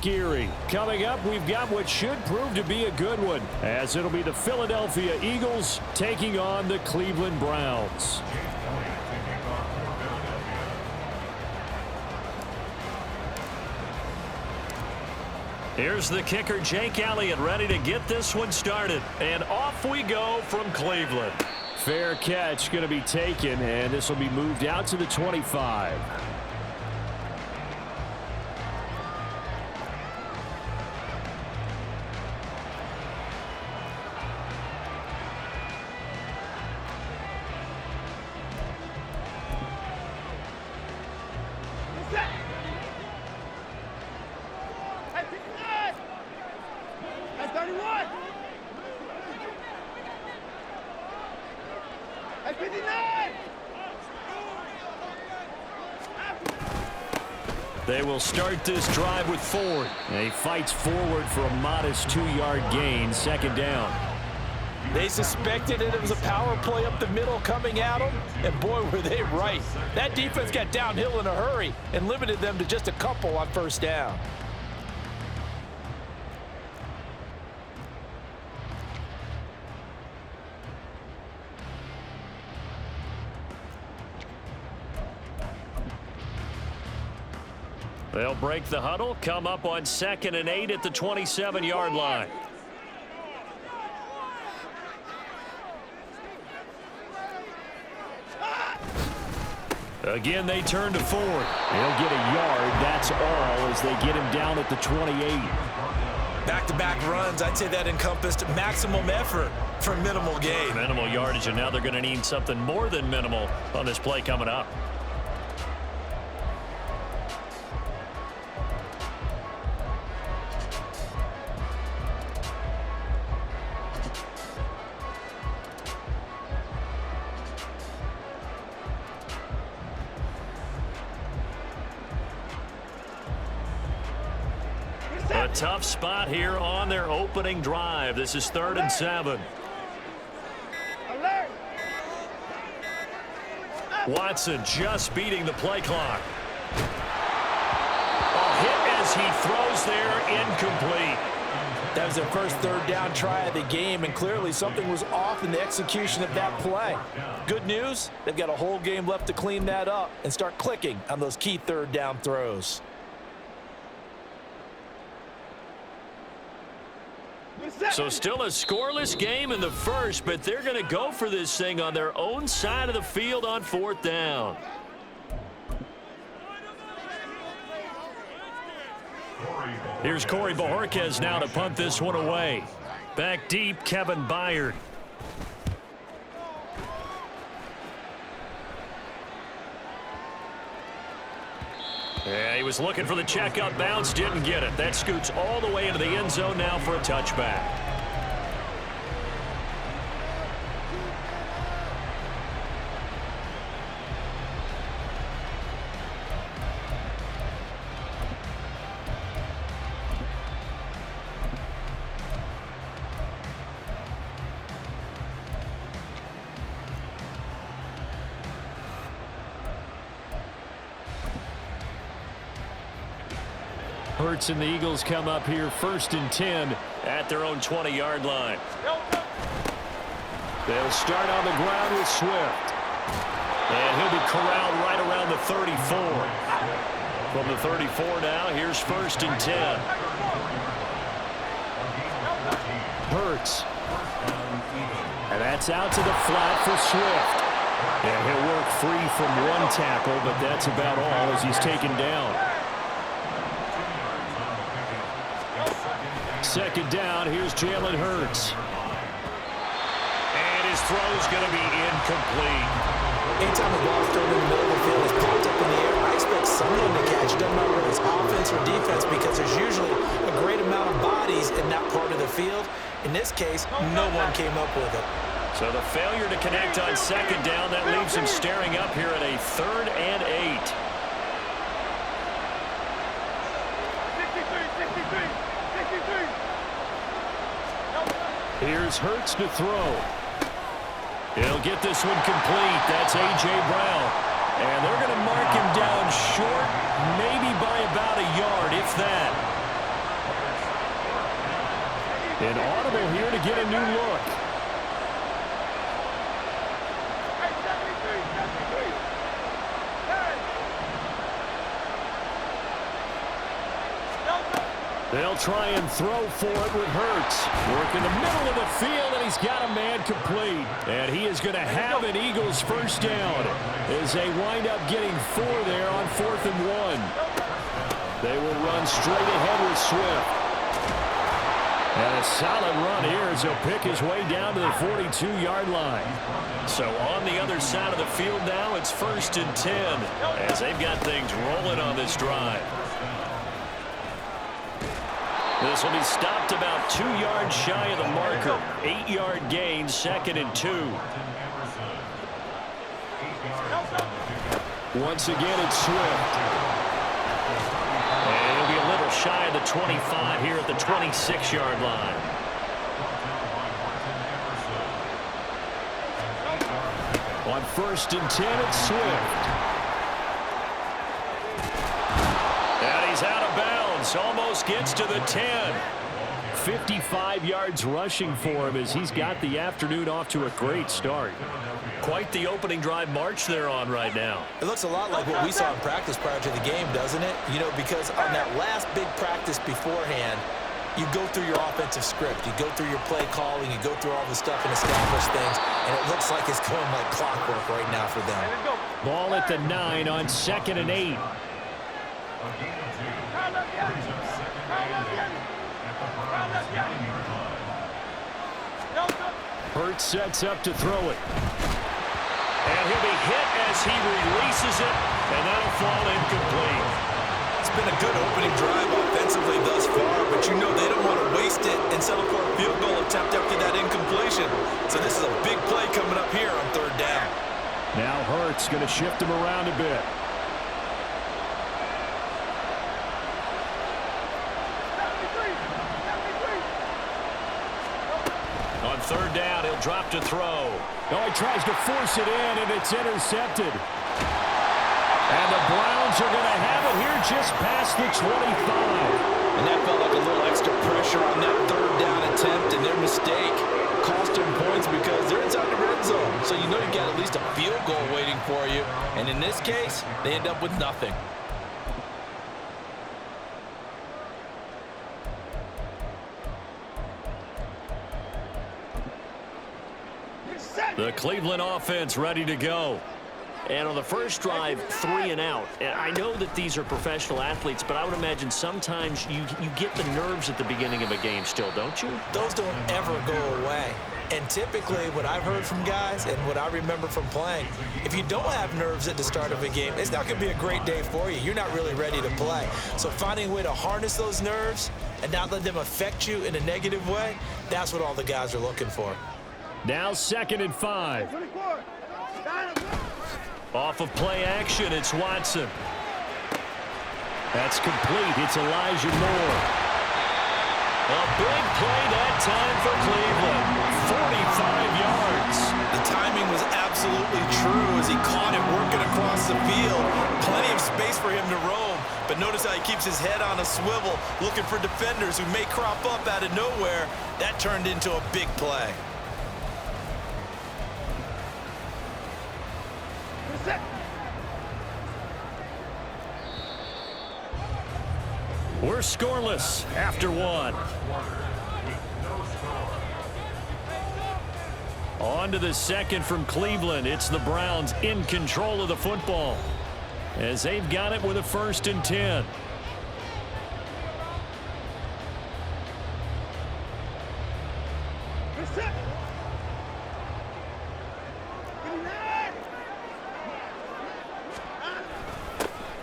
Geary. Coming up, we've got what should prove to be a good one, as it'll be the Philadelphia Eagles taking on the Cleveland Browns. Here's the kicker, Jake Elliott, ready to get this one started. And off we go from Cleveland. Fair catch going to be taken, and this will be moved out to the 25. They will start this drive with Ford. He fights forward for a modest 2-yard gain, second down. They suspected it was a power play up the middle coming at them, and boy, were they right. That defense got downhill in a hurry and limited them to just a couple on first down. They'll break the huddle, come up on 2nd and 8 at the 27-yard line. Again, they turn to Ford. He'll get a yard, that's all, as they get him down at the 28. Back-to-back runs, I'd say that encompassed maximum effort for minimal gain. Minimal yardage, and now they're going to need something more than minimal on this play coming up. A tough spot here on their opening drive. This is 3rd and 7. Watson just beating the play clock. A hit as he throws there, incomplete. That was their first 3rd down try of the game, and clearly something was off in the execution of that play. Good news, they've got a whole game left to clean that up and start clicking on those key 3rd down throws. So still a scoreless game in the first, but they're going to go for this thing on their own side of the field on 4th down. Here's Corey Bojorquez now to punt this one away. Back deep, Kevin Byard. Yeah, he was looking for the checkup bounce, didn't get it. That scoots all the way into the end zone now for a touchback. Hurts and the Eagles come up here 1st and 10 at their own 20-yard line. They'll start on the ground with Swift. And he'll be corralled right around the 34. From the 34 now, here's 1st and 10. Hurts. And that's out to the flat for Swift. And he'll work free from one tackle, but that's about all as he's taken down. 2nd down, here's Jalen Hurts. And his throw's going to be incomplete. Anytime the ball's thrown in the middle of the field is popped up in the air, I expect someone to catch. Doesn't matter whether it's offense or defense, because there's usually a great amount of bodies in that part of the field. In this case, no one came up with it. So the failure to connect on 2nd down, that leaves him staring up here at a 3rd and 8. Here's Hurts to throw. He'll get this one complete. That's A.J. Brown. And they're going to mark him down short, maybe by about a yard, if that. An audible here to get a new look. They'll try and throw for it with Hurts. Work in the middle of the field, and he's got a man complete. And he is going to have an Eagles first down as they wind up getting 4 there on 4th and 1. They will run straight ahead with Swift. And a solid run here as he'll pick his way down to the 42-yard line. So on the other side of the field now, it's 1st and 10 as they've got things rolling on this drive. This will be stopped about 2 yards shy of the marker. 8-yard gain, 2nd and 2. Once again, it's Swift. And it'll be a little shy of the 25 here at the 26-yard line. On 1st and 10, it's Swift. And he's out of bounds. Almost gets to the 10. 55 yards rushing for him as he's got the afternoon off to a great start. Quite the opening drive march they're on right now. It looks a lot like what we saw in practice prior to the game, doesn't it? You know, because on that last big practice beforehand, you go through your offensive script. You go through your play calling. You go through all the stuff and establish things. And it looks like it's going like clockwork right now for them. Ball at the 9 on 2nd and 8. Hurts sets up to throw it. And he'll be hit as he releases it, and that'll fall incomplete. It's been a good opening drive offensively thus far, but you know they don't want to waste it and settle for a field goal attempt after that incompletion. So this is a big play coming up here on 3rd down. Now Hurts going to shift him around a bit. On 3rd down, he'll drop to throw. Oh, he tries to force it in, and it's intercepted. And the Browns are going to have it here just past the 25. And that felt like a little extra pressure on that 3rd down attempt, and their mistake cost them points because they're inside the red zone. So you know you've got at least a field goal waiting for you. And in this case, they end up with nothing. The Cleveland offense ready to go. And on the first drive, 3 and out. And I know that these are professional athletes, but I would imagine sometimes you get the nerves at the beginning of a game still, don't you? Those don't ever go away. And typically what I've heard from guys and what I remember from playing, if you don't have nerves at the start of a game, it's not going to be a great day for you. You're not really ready to play. So finding a way to harness those nerves and not let them affect you in a negative way, that's what all the guys are looking for. Now 2nd and 5. Off of play action, it's Watson. That's complete. It's Elijah Moore. A big play that time for Cleveland. 45 yards. The timing was absolutely true as he caught it working across the field. Plenty of space for him to roam. But notice how he keeps his head on a swivel, looking for defenders who may crop up out of nowhere. That turned into a big play. We're scoreless after 1. On to the 2nd from Cleveland. It's the Browns in control of the football as they've got it with a 1st and 10.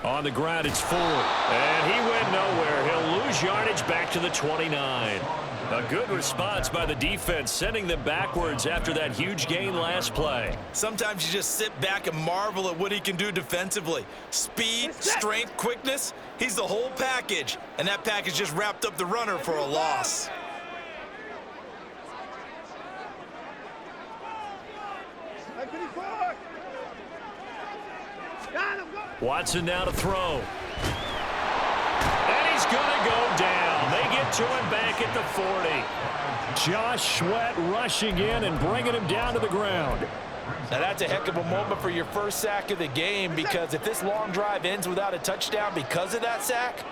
On the ground, it's Ford. And he went nowhere. He'll lose yardage back to the 29. A good response by the defense, sending them backwards after that huge gain last play. Sometimes you just sit back and marvel at what he can do defensively. Speed, strength, quickness, he's the whole package. And that package just wrapped up the runner for a loss. Watson now to throw. And he's going to go down. They get to him back back at the 40. Josh Sweat rushing in and bringing him down to the ground. Now that's a heck of a moment for your first sack of the game, because if this long drive ends without a touchdown because of that sack,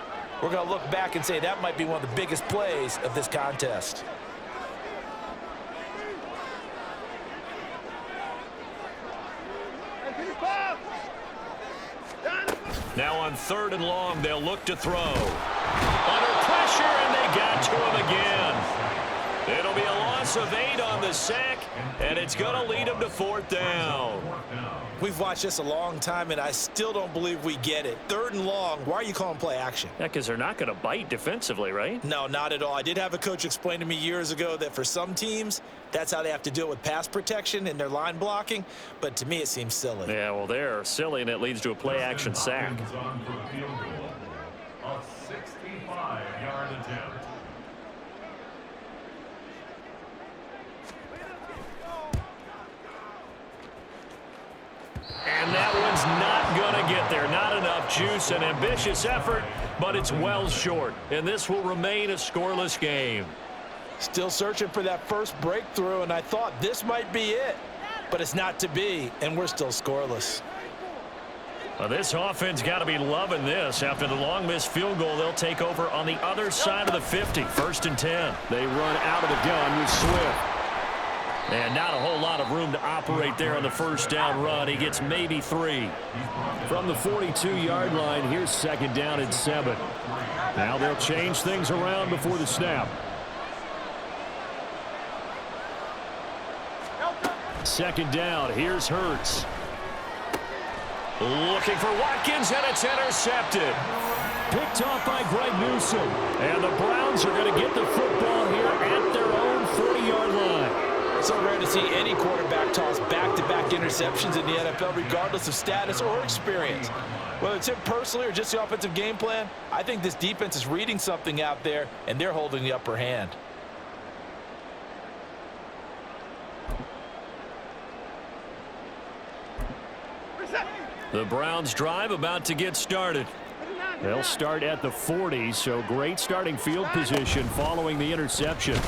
we're going to look back and say that might be one of the biggest plays of this contest. Now on 3rd and long, they'll look to throw. Under pressure, and they got to him again. It'll be a loss of 8 on the sack, and it's going to lead them to 4th down. We've watched this a long time, and I still don't believe we get it. 3rd and long, why are you calling play action? Yeah, because they're not going to bite defensively, right? No, not at all. I did have a coach explain to me years ago that for some teams, that's how they have to deal with pass protection and their line blocking, but to me it seems silly. Yeah, well, they're silly, and it leads to a play action sack. A 65-yard attempt. And that one's not going to get there. Not enough juice. An ambitious effort, but it's well short. And this will remain a scoreless game. Still searching for that first breakthrough, and I thought this might be it. But it's not to be, and we're still scoreless. Well, this offense got to be loving this. After the long missed field goal, they'll take over on the other side of the 50. 1st and 10. They run out of the gun with Swift. And not a whole lot of room to operate there on the first down run. He gets maybe 3. From the 42-yard line, here's 2nd down and 7. Now they'll change things around before the snap. 2nd down, here's Hurts. Looking for Watkins, and it's intercepted. Picked off by Greg Newsom. And the Browns are going to get the football here at their own 40-yard line. So rare to see any quarterback toss back-to-back interceptions in the NFL, regardless of status or experience. Whether it's him personally or just the offensive game plan, I think this defense is reading something out there, and they're holding the upper hand. The Browns drive about to get started. They'll start at the 40, so great starting field position following the interception.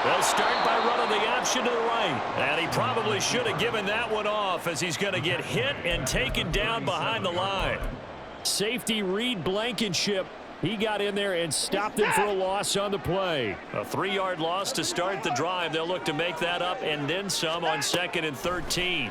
They'll start by running the option to the right. And he probably should have given that one off, as he's going to get hit and taken down behind the line. Safety Reed Blankenship. He got in there and stopped him for a loss on the play. A 3-yard loss to start the drive. They'll look to make that up and then some on 2nd and 13.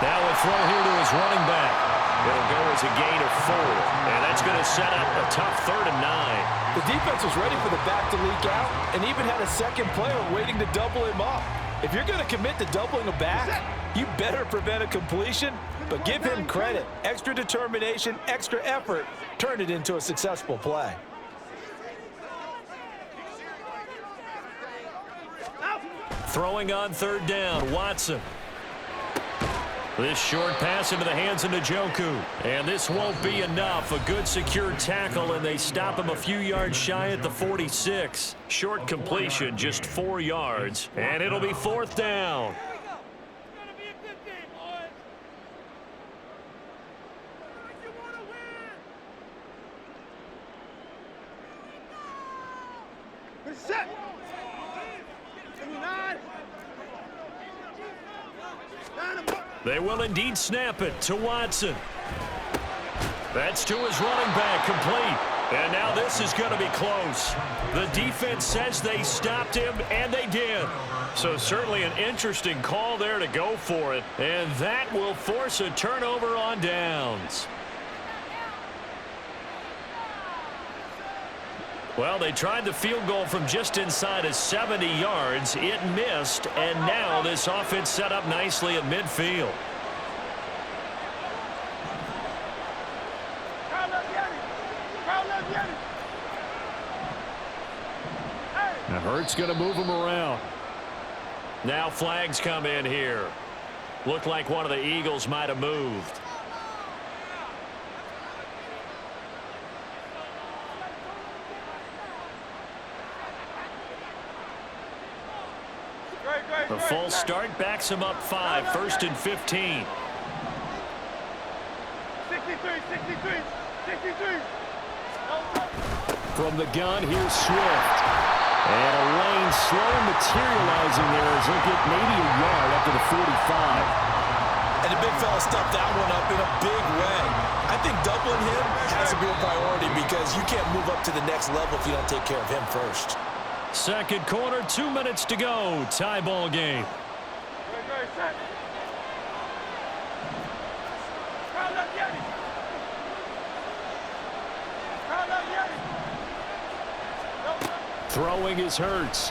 Now a throw here to his running back. It'll go as a gain of 4. And that's going to set up a tough 3rd and 9. The defense was ready for the back to leak out and even had a second player waiting to double him up. If you're going to commit to doubling a back, you better prevent a completion, but give him credit. Extra determination, extra effort, turn it into a successful play. Throwing on 3rd down, Watson. This short pass into the hands of Njoku. And this won't be enough. A good secure tackle, and they stop him a few yards shy at the 46. Short completion, just 4 yards. And it'll be 4th down. They will indeed snap it to Watson. That's to his running back, complete. And now this is going to be close. The defense says they stopped him, and they did. So certainly an interesting call there to go for it. And that will force a turnover on downs. Well, they tried the field goal from just inside of 70 yards. It missed, and now this offense set up nicely at midfield. Now Hurts going to move him around. Now flags come in here. Looked like one of the Eagles might have moved. The full start backs him up 5, 1st and 15. 63. From the gun, here's Swift. And a lane slow materializing there as he'll get maybe a yard up to the 45. And the big fella stuffed that one up in a big way. I think doubling him has to be a priority because you can't move up to the next level if you don't take care of him first. Second quarter, 2 minutes to go. Tie ball game. Throwing is Hurts.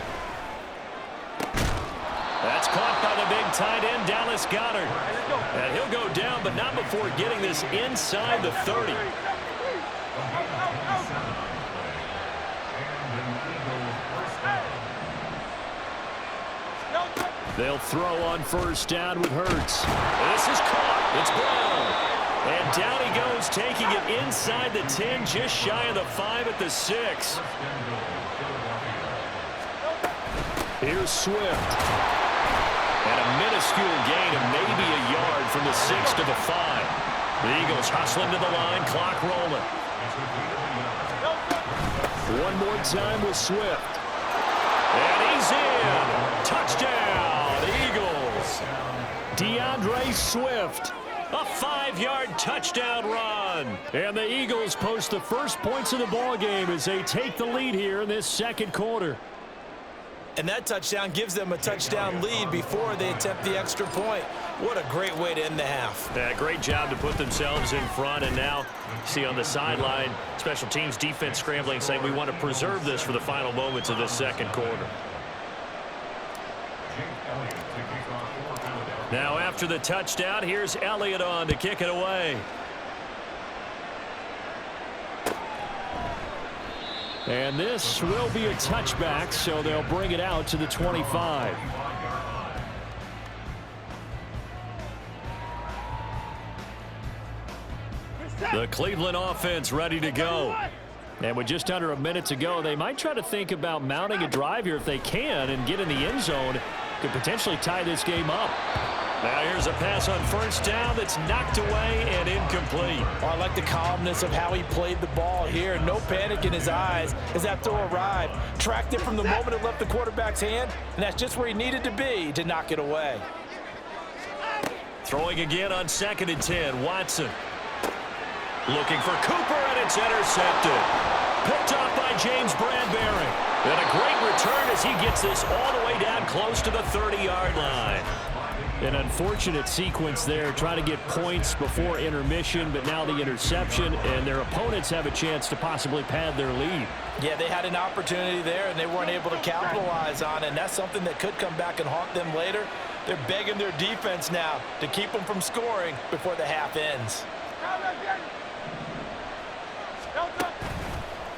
That's caught by the big tight end, Dallas Goedert. And he'll go down, but not before getting this inside the 30. They'll throw on first down with Hurts. This is caught. It's Brown. And down he goes, taking it inside the 10, just shy of the 5 at the 6. Here's Swift. And a minuscule gain of maybe a yard from the 6 to the 5. The Eagles hustling to the line, clock rolling. One more time with Swift. And he's in. Touchdown, Eagles. DeAndre Swift. A 5-yard touchdown run. And the Eagles post the first points of the ball game as they take the lead here in this second quarter. And that touchdown gives them a touchdown lead before they attempt the extra point. What a great way to end the half. Yeah, great job to put themselves in front. And now, see on the sideline, special teams defense scrambling, saying we want to preserve this for the final moments of this second quarter. Now after the touchdown, here's Elliott on to kick it away. And this will be a touchback, so they'll bring it out to the 25. The Cleveland offense ready to go. And with just under a minute to go, they might try to think about mounting a drive here if they can and get in the end zone. Could potentially tie this game up. Now here's a pass on first down that's knocked away and incomplete. Oh, I like the calmness of how he played the ball here. No panic in his eyes as that throw arrived. Tracked it from the moment it left the quarterback's hand, and that's just where he needed to be to knock it away. Throwing again on 2nd and 10. Watson. Looking for Cooper, and it's intercepted. Picked off by James Bradbury. And a great return as he gets this all the way down close to the 30-yard line. An unfortunate sequence there, trying to get points before intermission, but now the interception, and their opponents have a chance to possibly pad their lead. Yeah, they had an opportunity there, and they weren't able to capitalize on it, and that's something that could come back and haunt them later. They're begging their defense now to keep them from scoring before the half ends.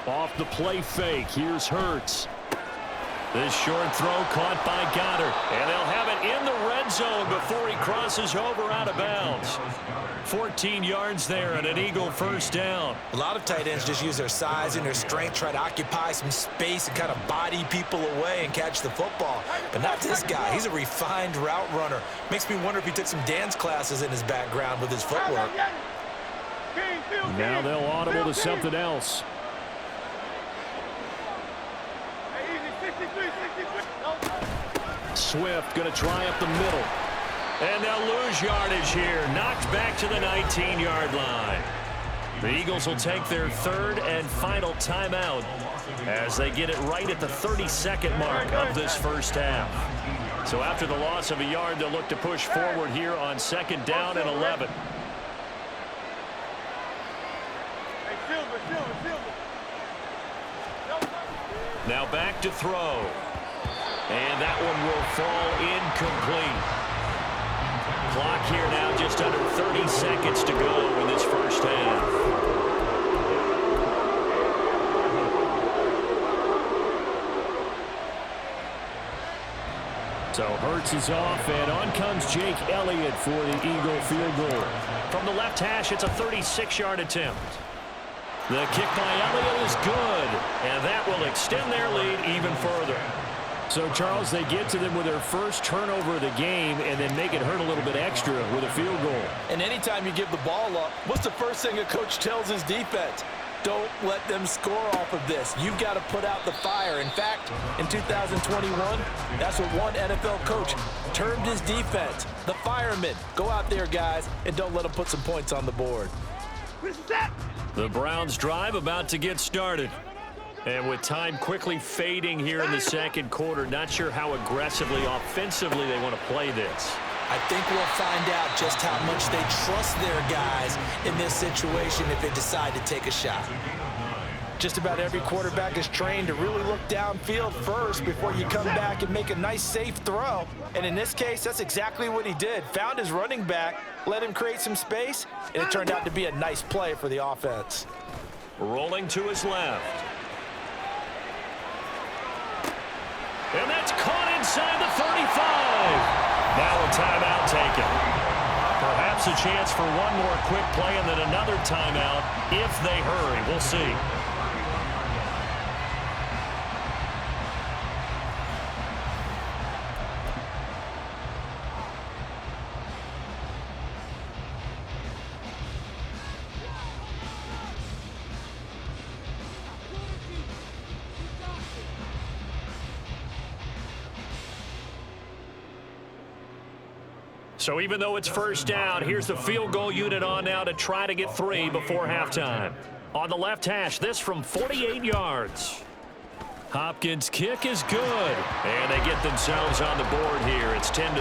Off the play fake, here's Hurts. This short throw caught by Goddard. And they'll have it in the red zone before he crosses over out of bounds. 14 yards there and an Eagle first down. A lot of tight ends just use their size and their strength, try to occupy some space and kind of body people away and catch the football. But not this guy. He's a refined route runner. Makes me wonder if he took some dance classes in his background with his footwork. Now they'll audible to something else. Swift going to try up the middle. And they'll lose yardage here. Knocked back to the 19-yard line. The Eagles will take their third and final timeout as they get it right at the 32nd mark of this first half. So after the loss of a yard, they'll look to push forward here on 2nd down and 11. Now back to throw. And that one will fall incomplete. Clock here now just under 30 seconds to go in this first half. So Hurts is off, and on comes Jake Elliott for the Eagle field goal. From the left hash, it's a 36-yard attempt. The kick by Elliott is good, and that will extend their lead even further. So, Charles, they get to them with their first turnover of the game and then make it hurt a little bit extra with a field goal. And anytime you give the ball up, what's the first thing a coach tells his defense? Don't let them score off of this. You've got to put out the fire. In fact, in 2021, that's what one NFL coach termed his defense. The firemen. Go out there, guys, and don't let them put some points on the board. The Browns drive about to get started. And with time quickly fading here in the second quarter, not sure how aggressively, offensively they want to play this. I think we'll find out just how much they trust their guys in this situation if they decide to take a shot. Just about every quarterback is trained to really look downfield first before you come back and make a nice, safe throw. And in this case, that's exactly what he did. Found his running back, let him create some space, and it turned out to be a nice play for the offense. Rolling to his left. And that's caught inside the 35. Now a timeout taken. Perhaps a chance for one more quick play and then another timeout if they hurry. We'll see. So even though it's first down, here's the field goal unit on now to try to get 3 before halftime. On the left hash, this from 48 yards. Hopkins' kick is good. And they get themselves on the board here. It's 10-3.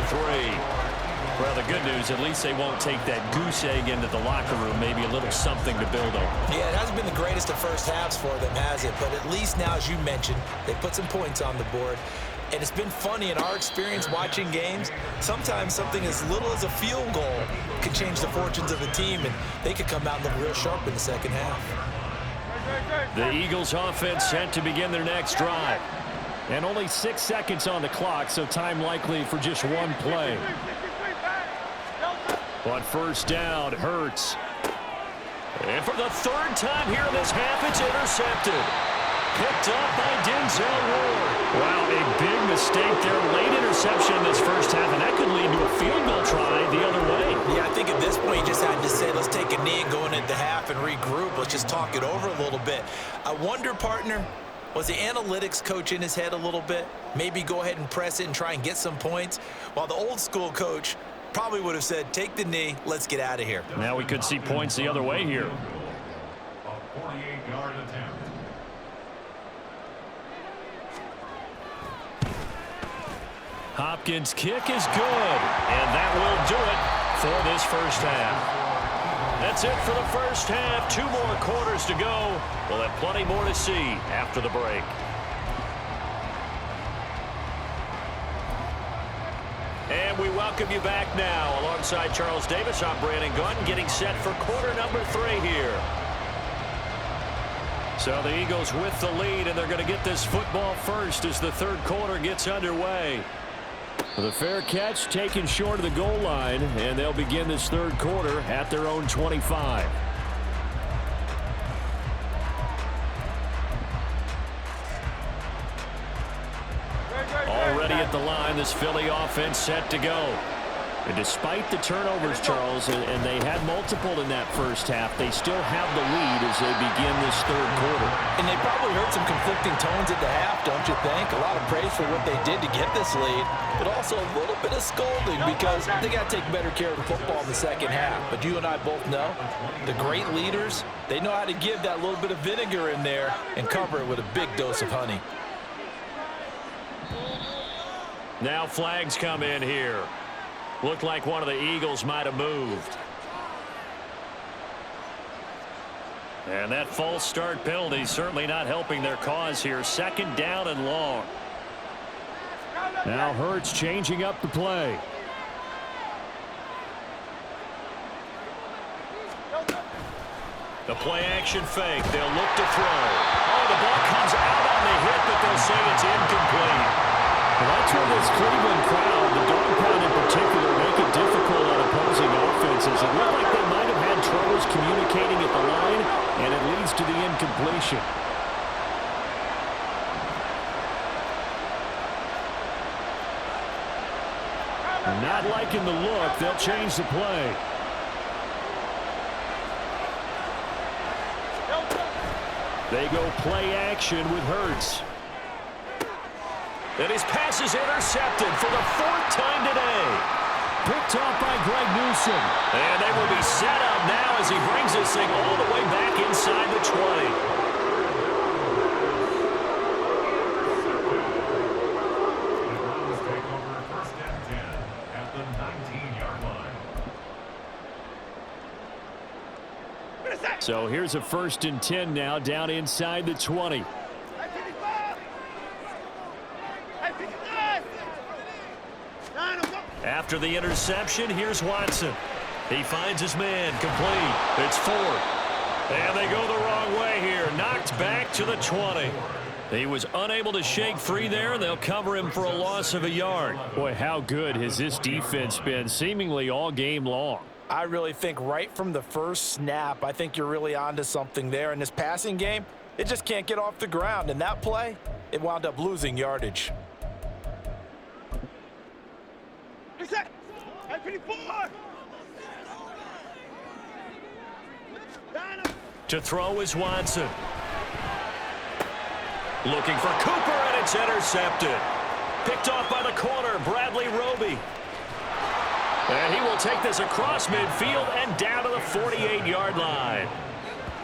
Well, the good news, at least they won't take that goose egg into the locker room. Maybe a little something to build on. Yeah, it hasn't been the greatest of first halves for them, has it? But at least now, as you mentioned, they put some points on the board. And it's been funny in our experience watching games. Sometimes something as little as a field goal can change the fortunes of the team, and they could come out and look real sharp in the second half. The Eagles offense set to begin their next drive. And only 6 seconds on the clock, so time likely for just one play. On first down, Hurts. And for the third time here in this half, it's intercepted. Picked up by Denzel Ward. Wow, a big mistake there. Late interception in this first half, and that could lead to a field goal try the other way. Yeah, I think at this point you just had to say, let's take a knee and go into the half and regroup. Let's just talk it over a little bit. I wonder, partner, was the analytics coach in his head a little bit? Maybe go ahead and press it and try and get some points? While the old school coach probably would have said, take the knee, let's get out of here. Now we could see points the other way here. A 48-yard attempt. Hopkins' kick is good, and that will do it for this first half. That's it for the first half. 2 more quarters to go. We'll have plenty more to see after the break. And we welcome you back now. Alongside Charles Davis, I'm Brandon Gunn, getting set for quarter number 3 here. So the Eagles with the lead, and they're going to get this football first as the third quarter gets underway. The fair catch taken short of the goal line, and they'll begin this third quarter at their own 25. Already at the line, this Philly offense set to go. And despite the turnovers, Charles, and they had multiple in that first half, they still have the lead as they begin this third quarter. And they probably heard some conflicting tones at the half, don't you think? A lot of praise for what they did to get this lead, but also a little bit of scolding because they got to take better care of the football in the second half. But you and I both know the great leaders, they know how to give that little bit of vinegar in there and cover it with a big dose of honey. Now flags come in here. Looked like one of the Eagles might have moved. And that false start penalty certainly not helping their cause here. Second down and long. Now Hurts changing up the play. The play action fake. They'll look to throw. Oh, the ball comes out on the hit, but they'll say it's incomplete. Well, that's where this Cleveland crowd, the dog pound in particular, make it difficult on opposing offenses. It looked like they might have had troubles communicating at the line, and it leads to the incompletion. Not liking the look. They'll change the play. They go play action with Hurts. And his pass is intercepted for the 4th time today. Picked off by Greg Newsome. And they will be set up now as he brings this thing all the way back inside the 20. So here's a 1st and 10 now down inside the 20. After the interception, here's Watson. He finds his man, complete. It's 4. And they go the wrong way here. Knocked back to the 20. He was unable to shake free there, and they'll cover him for a loss of a yard. Boy, how good has this defense been seemingly all game long? I really think right from the first snap, I think you're really onto something there. In this passing game, it just can't get off the ground. And that play, it wound up losing yardage. To throw is Watson. Looking for Cooper, and it's intercepted. Picked off by the corner, Bradley Roby. And he will take this across midfield and down to the 48-yard line.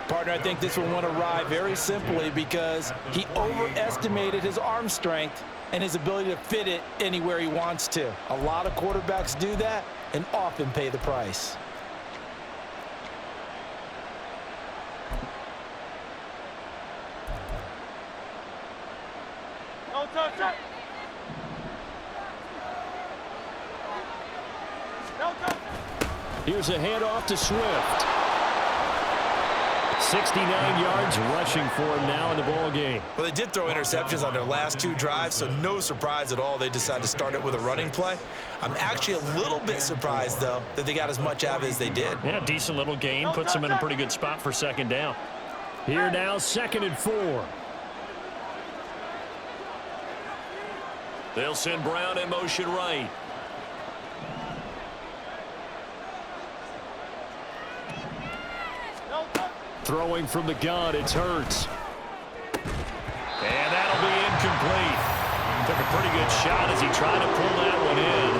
Partner, I think this will want to ride very simply because he overestimated his arm strength and his ability to fit it anywhere he wants to. A lot of quarterbacks do that and often pay the price. Here's a handoff to Swift. 69 yards rushing for him now in the ball game. Well, they did throw interceptions on their last 2 drives, so no surprise at all they decided to start it with a running play. I'm actually a little bit surprised, though, that they got as much out of it as they did. Yeah, decent little gain. Puts them in a pretty good spot for 2nd down. Here now, 2nd and 4. They'll send Brown in motion right. Throwing from the gun, it's Hurts. And that'll be incomplete. Took a pretty good shot as he tried to pull that one in.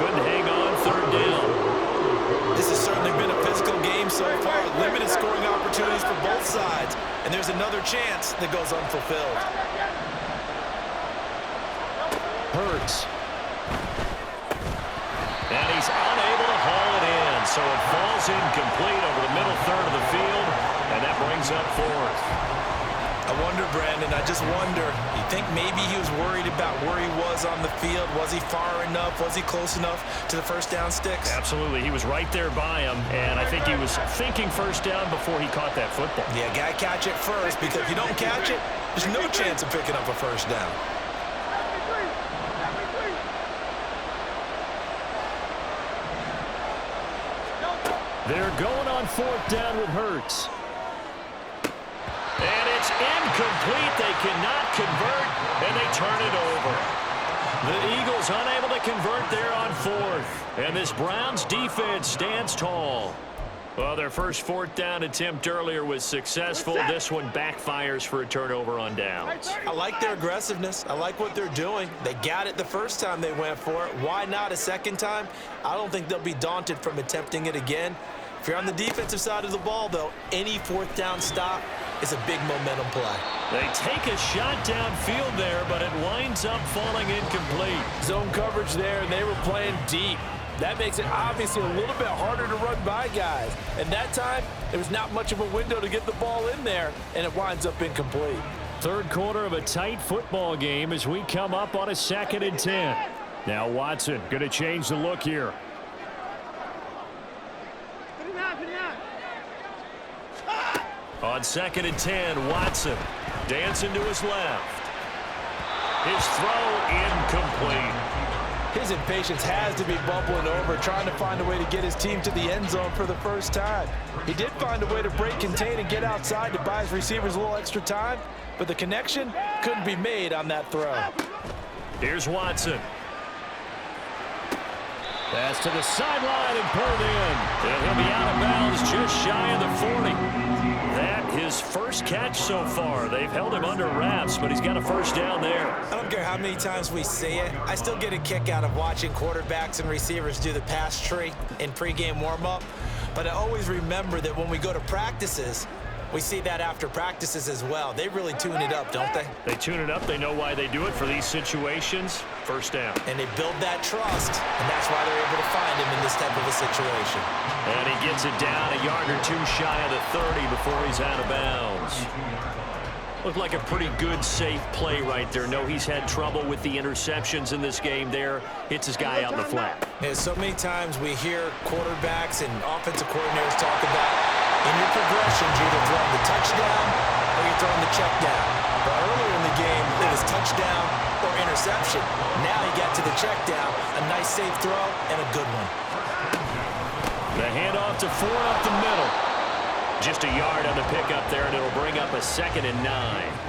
Couldn't hang on 3rd down. This has certainly been a physical game so far. Limited scoring opportunities for both sides. And there's another chance that goes unfulfilled. Hurts. And he's unable to haul it in. So it falls incomplete over the middle 3rd of the field. And that brings up 4th. I wonder, Brandon, I just wonder, you think maybe he was worried about where he was on the field? Was he far enough? Was he close enough to the 1st down sticks? Absolutely. He was right there by him, and I think he was thinking 1st down before he caught that football. Yeah, got to catch it first, because if you don't catch it, there's no chance of picking up a 1st down. They're going on 4th down with Hurts. And it's incomplete. They cannot convert, and they turn it over. The Eagles unable to convert there on 4th. And this Browns defense stands tall. Well, their first 4th down attempt earlier was successful. This one backfires for a turnover on downs. I like their aggressiveness. I like what they're doing. They got it the first time they went for it. Why not a 2nd time? I don't think they'll be daunted from attempting it again. If you're on the defensive side of the ball, though, any 4th down stop is a big momentum play. They take a shot downfield there, but it winds up falling incomplete. Zone coverage there, and they were playing deep. That makes it obviously a little bit harder to run by guys. And that time, there was not much of a window to get the ball in there, and it winds up incomplete. 3rd quarter of a tight football game as we come up on a 2nd and 10. Now Watson going to change the look here. On 2nd and 10, Watson dancing to his left. His throw incomplete. His impatience has to be bubbling over, trying to find a way to get his team to the end zone for the first time. He did find a way to break contain and get outside to buy his receivers a little extra time, but the connection couldn't be made on that throw. Here's Watson. Pass to the sideline and pulled in. And he'll be out of bounds just shy of the 40. That his first catch so far. They've held him under wraps, but he's got a first down there. I don't care how many times we see it. I still get a kick out of watching quarterbacks and receivers do the pass tree in pregame warm-up. But I always remember that when we go to practices, we see that after practices as well. They really tune it up, don't they? They tune it up. They know why they do it for these situations. First down. And they build that trust, and that's why they're able to find him in this type of a situation. And he gets it down a yard or two shy of the 30 before he's out of bounds. Looked like a pretty good, safe play right there. No, he's had trouble with the interceptions in this game there. Hits his guy out in the flat. Yeah, so many times we hear quarterbacks and offensive coordinators talk about in your progressions, you're either throwing the touchdown or you're throwing the check down. But earlier in the game, it was touchdown or interception. Now he got to the check down, a nice safe throw, and a good one. The handoff to Ford up the middle. Just a yard on the pickup there, and it'll bring up a 2nd and 9.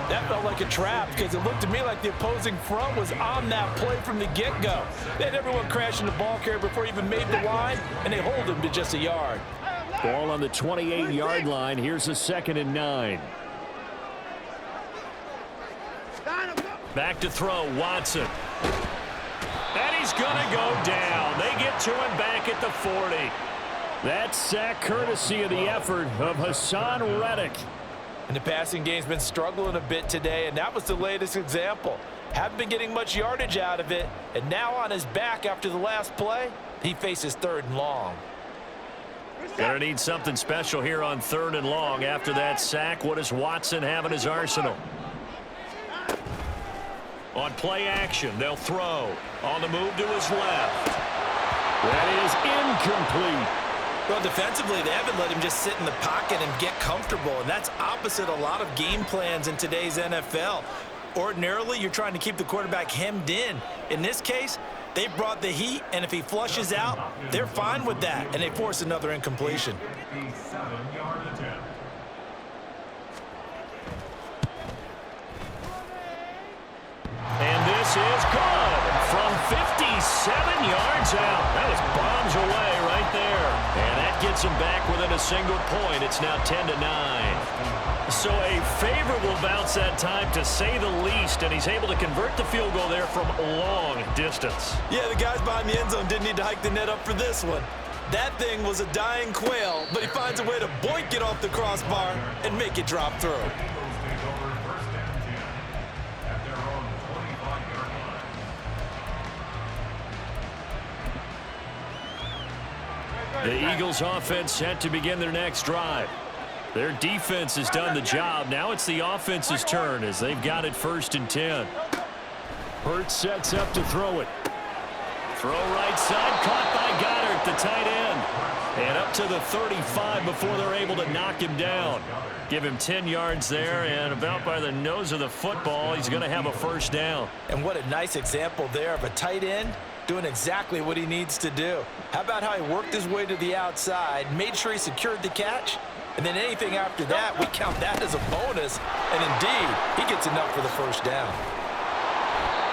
That felt like a trap because it looked to me like the opposing front was on that play from the get-go. They had everyone crashing the ball carrier before he even made the line, and they hold him to just a yard. Ball on the 28-yard line. Here's a 2nd and 9. Back to throw, Watson. And he's going to go down. They get to him back at the 40. That sack courtesy of the effort of Hassan Reddick. And the passing game's been struggling a bit today, and that was the latest example. Haven't been getting much yardage out of it, and now on his back after the last play, he faces 3rd and long. Gonna need something special here on 3rd and long. After that sack, what does Watson have in his arsenal? On play action, they'll throw. On the move to his left. That is incomplete. Well, defensively, they haven't let him just sit in the pocket and get comfortable, and that's opposite a lot of game plans in today's NFL. Ordinarily, you're trying to keep the quarterback hemmed in. In this case, they brought the heat, and if he flushes out, they're fine with that, and they force another incompletion. And this is good from 57 yards out. That was bombs away right there. And that gets him back within a single point. It's now 10-9. So a favorable bounce that time, to say the least, and he's able to convert the field goal there from long distance. Yeah, the guys behind the end zone didn't need to hike the net up for this one. That thing was a dying quail, but he finds a way to boink it off the crossbar and make it drop through. The Eagles offense set to begin their next drive. Their defense has done the job. Now it's the offense's turn as they've got it 1st and 10. Hurts sets up to throw it. Throw right side, caught by Goddard, the tight end. And up to the 35 before they're able to knock him down. Give him 10 yards there, and about by the nose of the football, he's going to have a 1st down. And what a nice example there of a tight end doing exactly what he needs to do. How about how he worked his way to the outside, made sure he secured the catch, and then anything after that, we count that as a bonus. And indeed, he gets enough for the 1st down.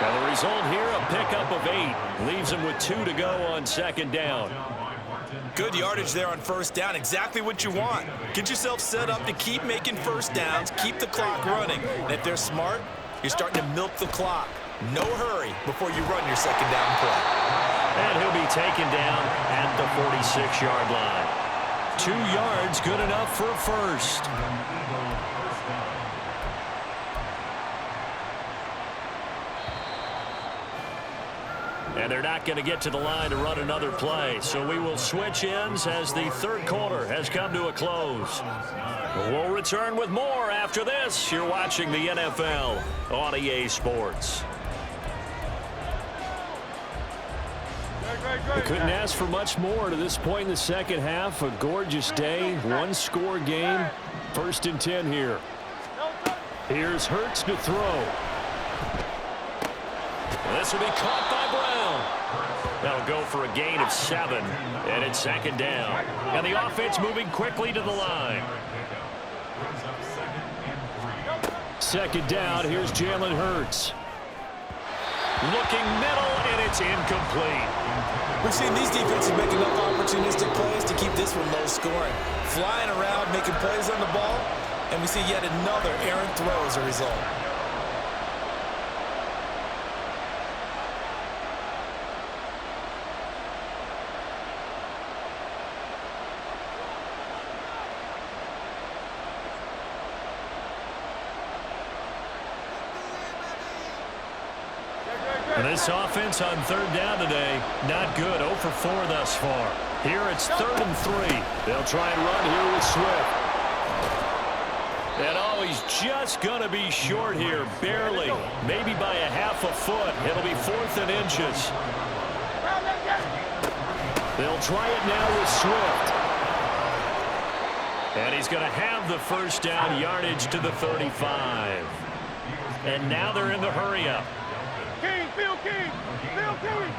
And the result here, a pickup of 8. Leaves him with 2 to go on 2nd down. Good yardage there on 1st down. Exactly what you want. Get yourself set up to keep making 1st downs, keep the clock running. And if they're smart, you're starting to milk the clock. No hurry before you run your 2nd down play. And he'll be taken down at the 46-yard line. 2 yards, good enough for a 1st. And they're not going to get to the line to run another play. So we will switch ends as the 3rd quarter has come to a close. We'll return with more after this. You're watching the NFL on EA Sports. We couldn't ask for much more to this point in the 2nd half. A gorgeous day, 1-score game. 1st and 10 here. Here's Hurts to throw. This will be caught by Brown. That'll go for a gain of 7, and it's 2nd down. And the offense moving quickly to the line. 2nd down, here's Jalen Hurts. Looking middle, and it's incomplete. We've seen these defenses make enough opportunistic plays to keep this one low scoring. Flying around, making plays on the ball, and we see yet another errant throw as a result. This offense on third down today, not good. 0 for 4 thus far. Here it's 3rd and 3. They'll try and run here with Swift. And oh, he's just going to be short here, barely. Maybe by a half a foot. It'll be 4th and inches. They'll try it now with Swift. And he's going to have the first down, yardage to the 35. And now they're in the hurry-up. King, Phil King, Phil King.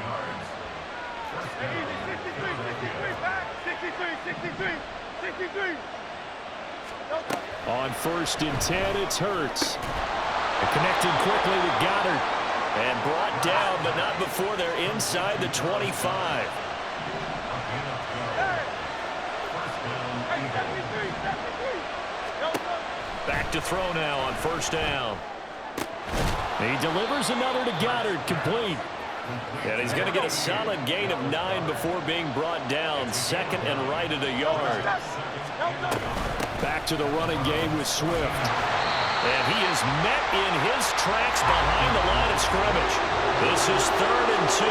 Easy, 63, 63, back, 63, 63, 63. On 1st and 10, it's Hurts. Connected quickly to Goddard. And brought down, but not before they're inside the 25. Back to throw now on 1st down. He delivers another to Goddard, complete. And he's going to get a solid gain of 9 before being brought down. 2nd and right at a yard. Back to the running game with Swift. And he is met in his tracks behind the line of scrimmage. This is 3rd and 2.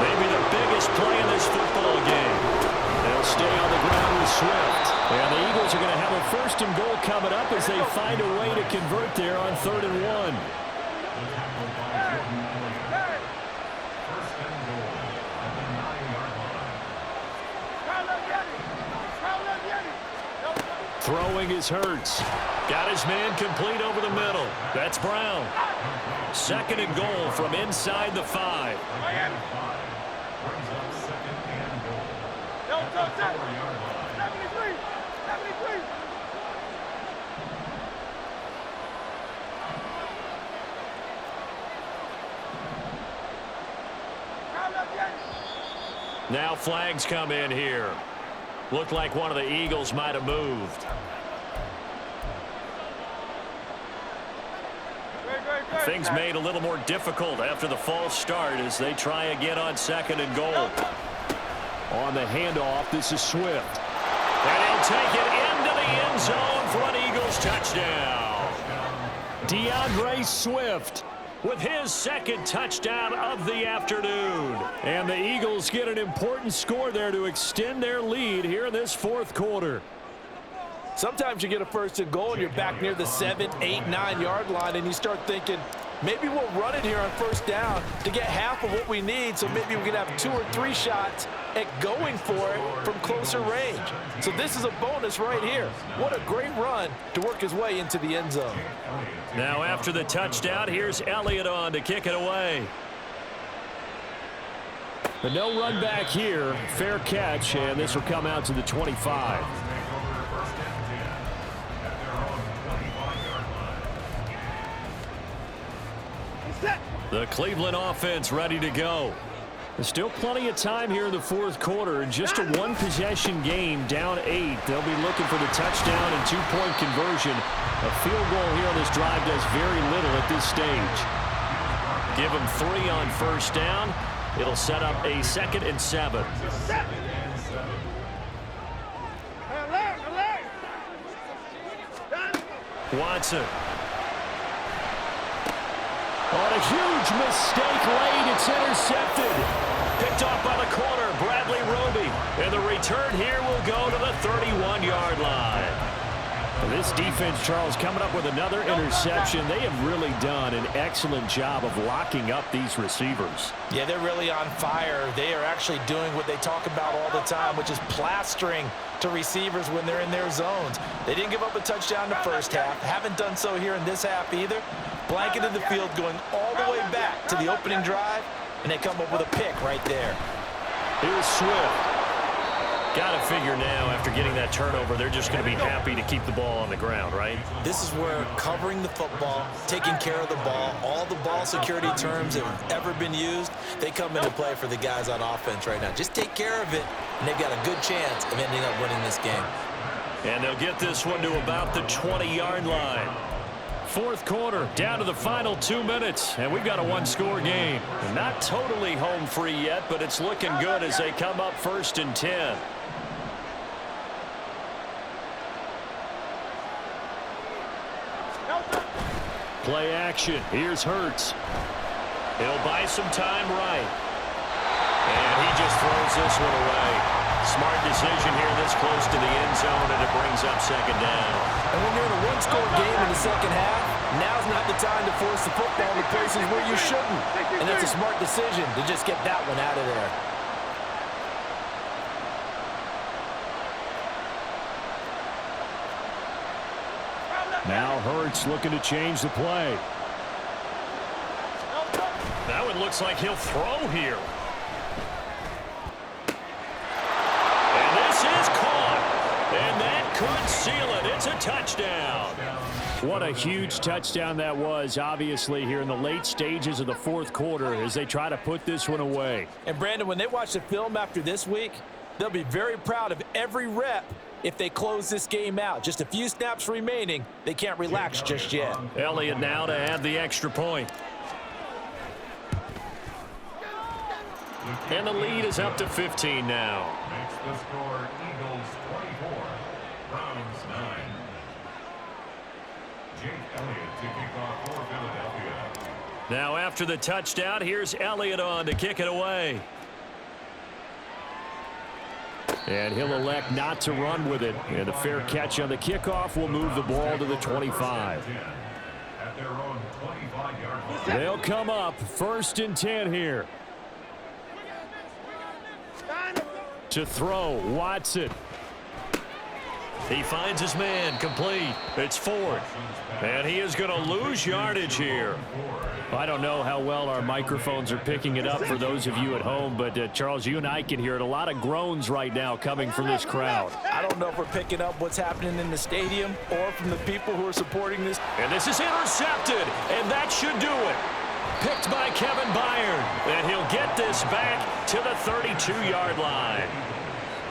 Maybe the biggest play in this football game. They'll stay on the ground with Swift. And the Eagles are going to have a 1st and goal coming up as they find a way to convert there on 3rd and 1. Throwing is Hurts. Got his man complete over the middle. That's Brown. 2nd and goal from inside the 5. Now flags come in here. Looked like one of the Eagles might have moved. Things made a little more difficult after the false start as they try again on 2nd and goal. On the handoff, this is Swift. And he'll take it into the end zone for an Eagles touchdown. DeAndre Swift with his 2nd touchdown of the afternoon. And the Eagles get an important score there to extend their lead here in this 4th quarter. Sometimes you get a 1st and goal and you're back near the 7, 8, 9-yard line and you start thinking, maybe we'll run it here on 1st down to get half of what we need, so maybe we can have 2 or 3 shots at going for it from closer range. So this is a bonus right here. What a great run to work his way into the end zone. Now after the touchdown, here's Elliott on to kick it away. The no run back here, fair catch, and this will come out to the 25. The Cleveland offense ready to go. There's still plenty of time here in the 4th quarter. In just a 1-possession game, down 8. They'll be looking for the touchdown and 2-point conversion. A field goal here on this drive does very little at this stage. Give them 3 on 1st down. It'll set up a 2nd and 7. Watson. On a huge mistake late, it's intercepted. Picked off by the corner, Bradley Roby. And the return here will go to the 31-yard line. This defense, Charles, coming up with another interception. They have really done an excellent job of locking up these receivers. Yeah, they're really on fire. They are actually doing what they talk about all the time, which is plastering to receivers when they're in their zones. They didn't give up a touchdown in the 1st half. Haven't done so here in this half either. Blanketed the field going all the way back to the opening drive, and they come up with a pick right there. Here's Swift. Got to figure now, after getting that turnover, they're just going to be happy to keep the ball on the ground, right? This is where covering the football, taking care of the ball, all the ball security terms that have ever been used, they come into play for the guys on offense right now. Just take care of it, and they've got a good chance of ending up winning this game. And they'll get this one to about the 20-yard line. Fourth quarter, down to the final 2 minutes, and we've got a one-score game. Not totally home free yet, but it's looking good as they come up 1st and 10. Play action. Here's Hurts. He'll buy some time right. And he just throws this one away. Smart decision here this close to the end zone, and it brings up 2nd down. And when you're in a one-score game in the second half, now's not the time to force the football to places where you shouldn't. And that's a smart decision to just get that one out of there. Now Hurts looking to change the play. That one looks like he'll throw here. And this is caught. And that could seal it. It's a touchdown. What a huge touchdown that was, obviously, here in the late stages of the fourth quarter as they try to put this one away. And, Brandon, when they watch the film after this week, they'll be very proud of every rep if they close this game out. Just a few snaps remaining. They can't relax just yet. Elliott now to add the extra point. And the lead is up to 15 now. Makes the score Eagles 24, Browns 9. Jake Elliott to kick off for Philadelphia. Now after the touchdown, here's Elliott on to kick it away. And he'll elect not to run with it. And a fair catch on the kickoff will move the ball to the 25. At their own 25-yard line. They'll come up 1st and 10 here. To throw, Watson. He finds his man, complete. It's 4th. And he is going to lose yardage here. I don't know how well our microphones are picking it up for those of you at home, but Charles, you and I can hear it. A lot of groans right now coming from this crowd. I don't know if we're picking up what's happening in the stadium or from the people who are supporting this. And this is intercepted, and that should do it. Picked by Kevin Byard, and he'll get this back to the 32-yard line.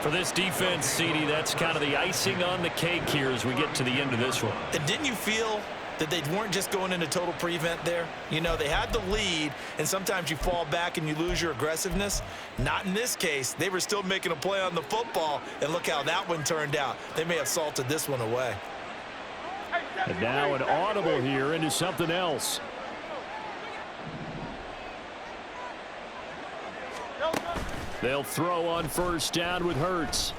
For this defense, CD, that's kind of the icing on the cake here as we get to the end of this one. And didn't you feel that they weren't just going into total prevent there? You know, they had the lead, and sometimes you fall back and you lose your aggressiveness. Not in this case. They were still making a play on the football, and look how that one turned out. They may have salted this one away. And now an audible here into something else. They'll throw on 1st down with Hurts.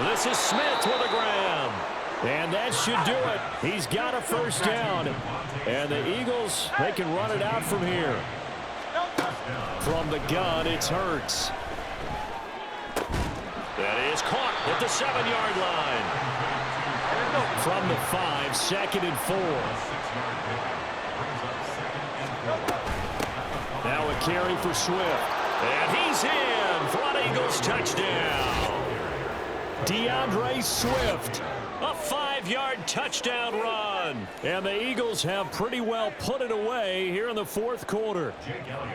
This is Smith with a grab. And that should do it. He's got a 1st down. And the Eagles, they can run it out from here. From the gun, it's Hurts. That is caught at the 7-yard line. From the 5, 2nd and 4. Now a carry for Swift. And he's in for an Eagles touchdown. DeAndre Swift. A 5-yard touchdown run. And the Eagles have pretty well put it away here in the fourth quarter.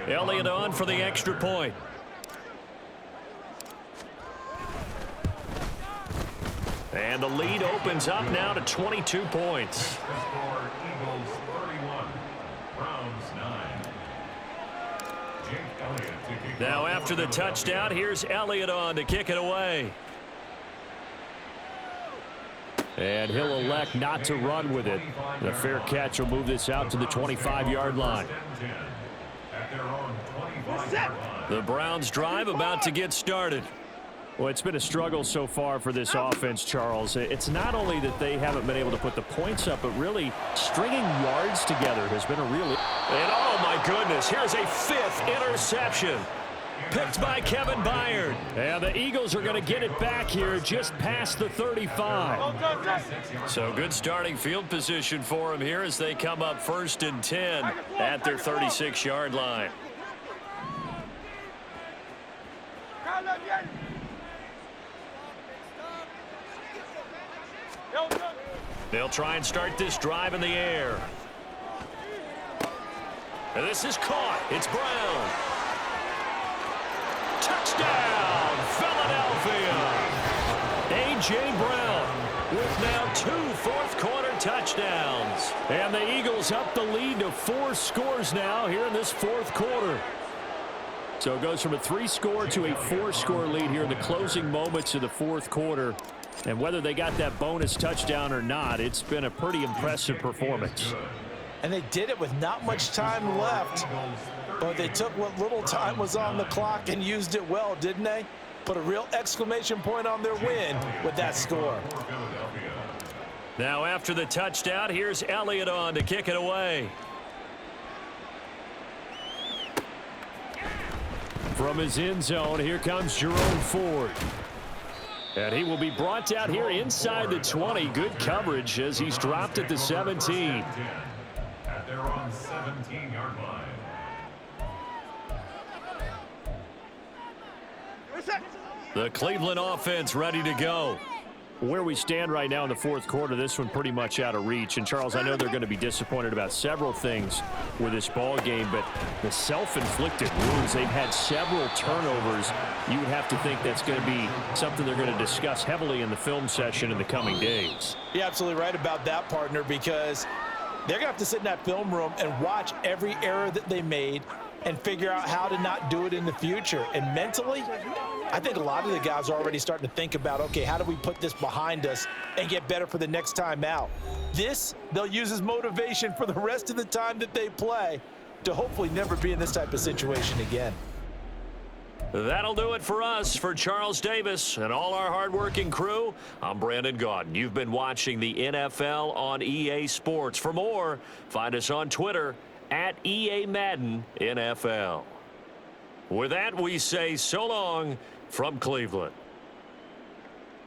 Elliott on for the extra point. And the lead opens up now to 22 points. The score Eagles 31, Browns 9. Jake Elliott to kick Now off after for the touchdown, here's Elliott on to kick it away. And he'll elect not to run with it. The fair catch will move this out to the 25-yard line. At their own 25-yard line. The Browns drive about to get started. Well, it's been a struggle so far for this offense, Charles. It's not only that they haven't been able to put the points up, but really stringing yards together has been a real... And oh my goodness, here's a 5th interception. Picked by Kevin Byard. And the Eagles are going to get it back here just past the 35. So good starting field position for them here as they come up 1st and 10 at their 36-yard line. They'll try and start this drive in the air. And this is caught. It's Brown. Touchdown, Philadelphia. A.J. fourth quarter touchdowns. And the Eagles up the lead to 4 scores now here in this fourth quarter. So it goes from a 3-score to a 4-score lead here in the closing moments of the fourth quarter. And whether they got that bonus touchdown or not, it's been a pretty impressive performance. And they did it with not much time left, but they took what little time was on the clock and used it well, didn't they? Put a real exclamation point on their win with that score. Now after the touchdown, here's Elliott on to kick it away. From his end zone, here comes Jerome Ford. And he will be brought out here inside the 20. Good coverage as he's dropped at the 17. At their own 17-yard line. The Cleveland offense ready to go. Where we stand right now in the fourth quarter, this one pretty much out of reach. And, Charles, I know they're going to be disappointed about several things with this ball game, but the self-inflicted wounds, they've had several turnovers. You would have to think that's going to be something they're going to discuss heavily in the film session in the coming days. You're absolutely right about that, partner, because they're going to have to sit in that film room and watch every error that they made and figure out how to not do it in the future. And mentally, I think a lot of the guys are already starting to think about, okay, how do we put this behind us and get better for the next time out? This, they'll use as motivation for the rest of the time that they play to hopefully never be in this type of situation again. That'll do it for us. For Charles Davis and all our hardworking crew, I'm Brandon Gaudin. You've been watching the NFL on EA Sports. For more, find us on Twitter at EA Madden NFL. With that, we say so long from Cleveland.